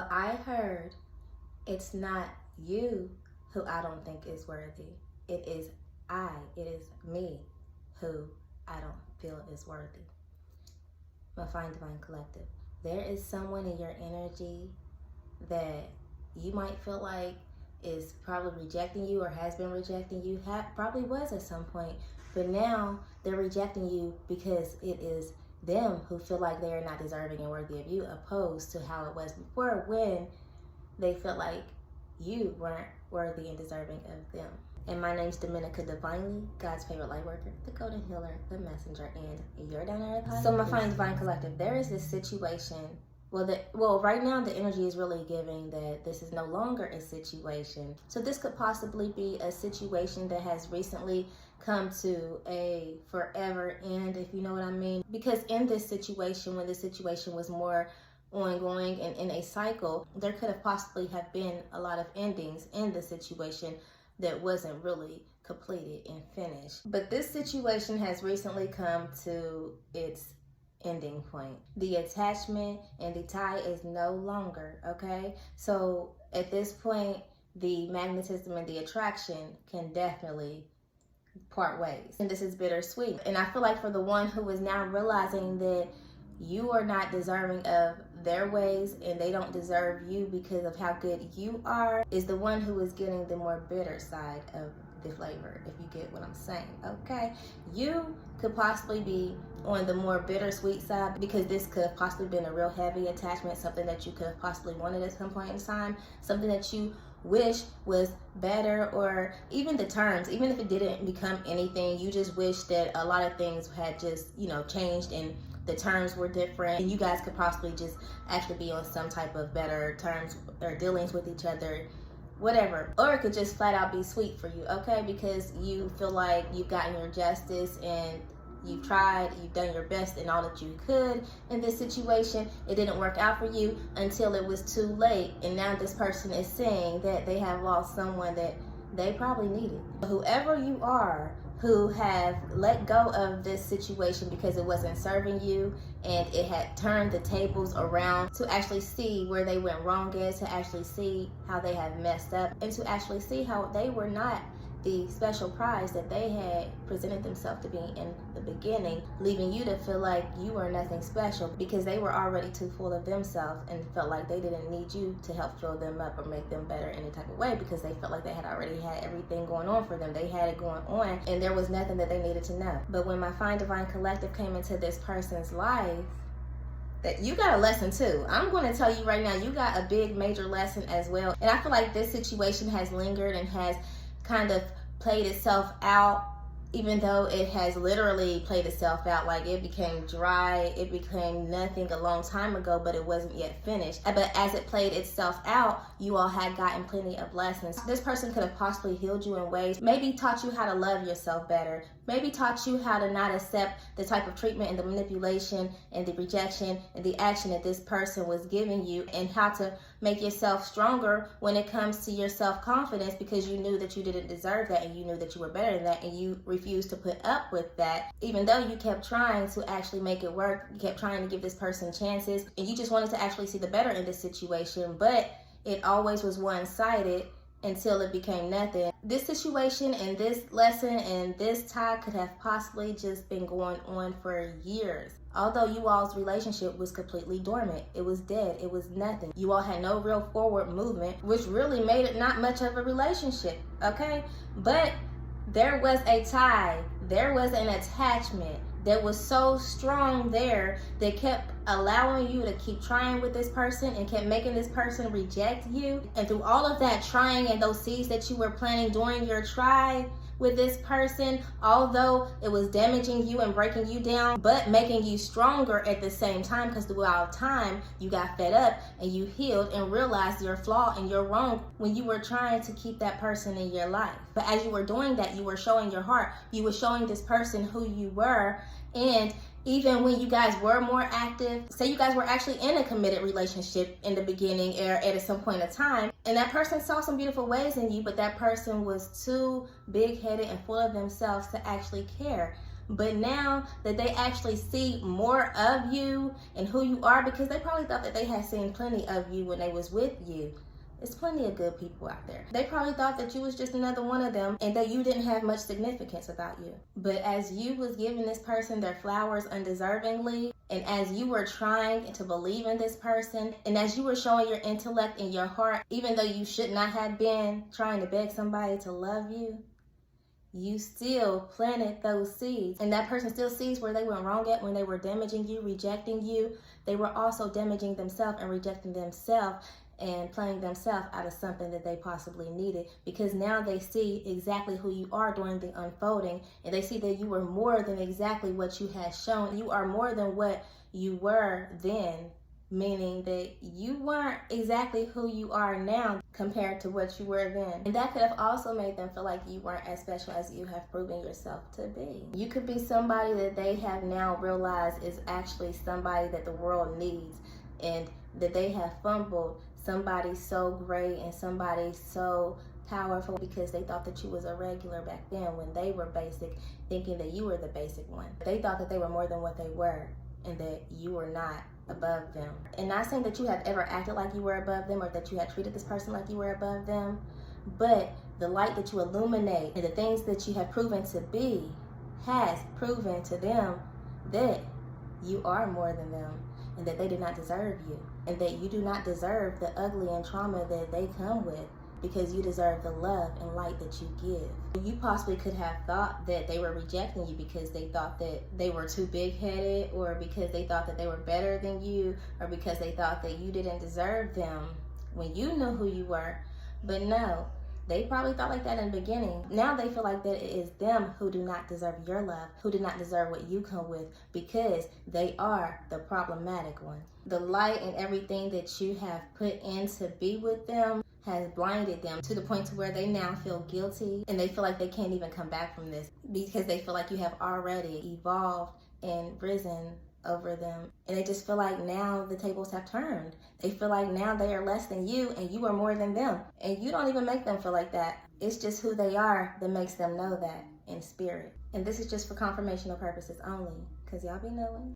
So I heard it's not you who I don't think is worthy. It is it is me who I don't feel is worthy. My Fine Divine Collective. There is someone in your energy that you might feel like is probably rejecting you or has been rejecting you, probably was at some point, but now they're rejecting you because it is them who feel like they are not deserving and worthy of you, opposed to how it was before when they felt like you weren't worthy and deserving of them. And my name's Dominica Divinely, God's favorite light worker, the golden healer, the messenger, and your down earth. So my Fine Divine Collective, there is this situation. Well, right now the energy is really giving that this is no longer a situation. So this could possibly be a situation that has recently come to a forever end, if you know what I mean. Because in this situation, when the situation was more ongoing and in a cycle, there could have possibly have been a lot of endings in the situation that wasn't really completed and finished. But this situation has recently come to its ending point. The attachment and the tie is no longer, okay? So at this point, the magnetism and the attraction can definitely part ways. And this is bittersweet. And I feel like for the one who is now realizing that you are not deserving of their ways and they don't deserve you because of how good you are, is the one who is getting the more bitter side of the flavor, if you get what I'm saying, okay? You could possibly be on the more bittersweet side because this could have possibly been a real heavy attachment, something that you could have possibly wanted at some point in time, something that you wish was better, or even the terms, even if it didn't become anything, you just wish that a lot of things had just, changed and the terms were different and you guys could possibly just actually be on some type of better terms or dealings with each other, whatever. Or it could just flat out be sweet for you, okay? Because you feel like you've gotten your justice and you've tried, you've done your best and all that you could in this situation. It didn't work out for you until it was too late. And now this person is saying that they have lost someone that they probably needed. Whoever you are who have let go of this situation because it wasn't serving you and it had turned the tables around, to actually see where they went wrong is, to actually see how they have messed up, and to actually see how they were not the special prize that they had presented themselves to be in the beginning, leaving you to feel like you were nothing special because they were already too full of themselves and felt like they didn't need you to help fill them up or make them better in any type of way, because they felt like they had already had everything going on for them. They had it going on and there was nothing that they needed to know. But when my Fine Divine Collective came into this person's life, that you got a lesson too. I'm going to tell you right now, you got a big major lesson as well. And I feel like this situation has lingered and has kind of played itself out, even though it has literally played itself out. Like it became dry, it became nothing a long time ago, but it wasn't yet finished. But as it played itself out, you all had gotten plenty of lessons. This person could have possibly healed you in ways, maybe taught you how to love yourself better, maybe taught you how to not accept the type of treatment and the manipulation and the rejection and the action that this person was giving you, and how to make yourself stronger when it comes to your self-confidence, because you knew that you didn't deserve that and you knew that you were better than that, and you refused to put up with that, even though you kept trying to actually make it work. You kept trying to give this person chances and you just wanted to actually see the better in this situation, but it always was one-sided until it became nothing. This situation and this lesson and this tie could have possibly just been going on for years. Although you all's relationship was completely dormant, it was dead, it was nothing. You all had no real forward movement, which really made it not much of a relationship, okay? But there was a tie, there was an attachment that was so strong there that kept allowing you to keep trying with this person and kept making this person reject you. And through all of that trying and those seeds that you were planting during your try with this person, although it was damaging you and breaking you down, but making you stronger at the same time, because throughout time you got fed up and you healed and realized your flaw and your wrong when you were trying to keep that person in your life. But as you were doing that, you were showing your heart, you were showing this person who you were. And even when you guys were more active, say you guys were actually in a committed relationship in the beginning or at some point in time, and that person saw some beautiful ways in you, but that person was too big-headed and full of themselves to actually care. But now that they actually see more of you and who you are, because they probably thought that they had seen plenty of you when they was with you. There's plenty of good people out there. They probably thought that you was just another one of them and that you didn't have much significance about you. But as you was giving this person their flowers undeservingly, and as you were trying to believe in this person, and as you were showing your intellect and your heart, even though you should not have been trying to beg somebody to love you, you still planted those seeds. And that person still sees where they went wrong at when they were damaging you, rejecting you. They were also damaging themselves and rejecting themselves and playing themselves out of something that they possibly needed, because now they see exactly who you are during the unfolding, and they see that you were more than exactly what you had shown. You are more than what you were then, meaning that you weren't exactly who you are now compared to what you were then. And that could have also made them feel like you weren't as special as you have proven yourself to be. You could be somebody that they have now realized is actually somebody that the world needs, and that they have fumbled somebody so great and somebody so powerful because they thought that you was a regular back then when they were basic, thinking that you were the basic one. They thought that they were more than what they were and that you were not above them. And not saying that you have ever acted like you were above them or that you had treated this person like you were above them, but the light that you illuminate and the things that you have proven to be has proven to them that you are more than them, and that they do not deserve you, and that you do not deserve the ugly and trauma that they come with, because you deserve the love and light that you give. You possibly could have thought that they were rejecting you because they thought that they were too big-headed, or because they thought that they were better than you, or because they thought that you didn't deserve them when you knew who you were. But no, they probably thought like that in the beginning. Now they feel like that it is them who do not deserve your love, who do not deserve what you come with, because they are the problematic one. The light and everything that you have put in to be with them has blinded them to the point to where they now feel guilty, and they feel like they can't even come back from this because they feel like you have already evolved and risen over them. And they just feel like now the tables have turned. They feel like now they are less than you and you are more than them. And you don't even make them feel like that. It's just who they are that makes them know that in spirit. And this is just for confirmational purposes only, because y'all be knowing.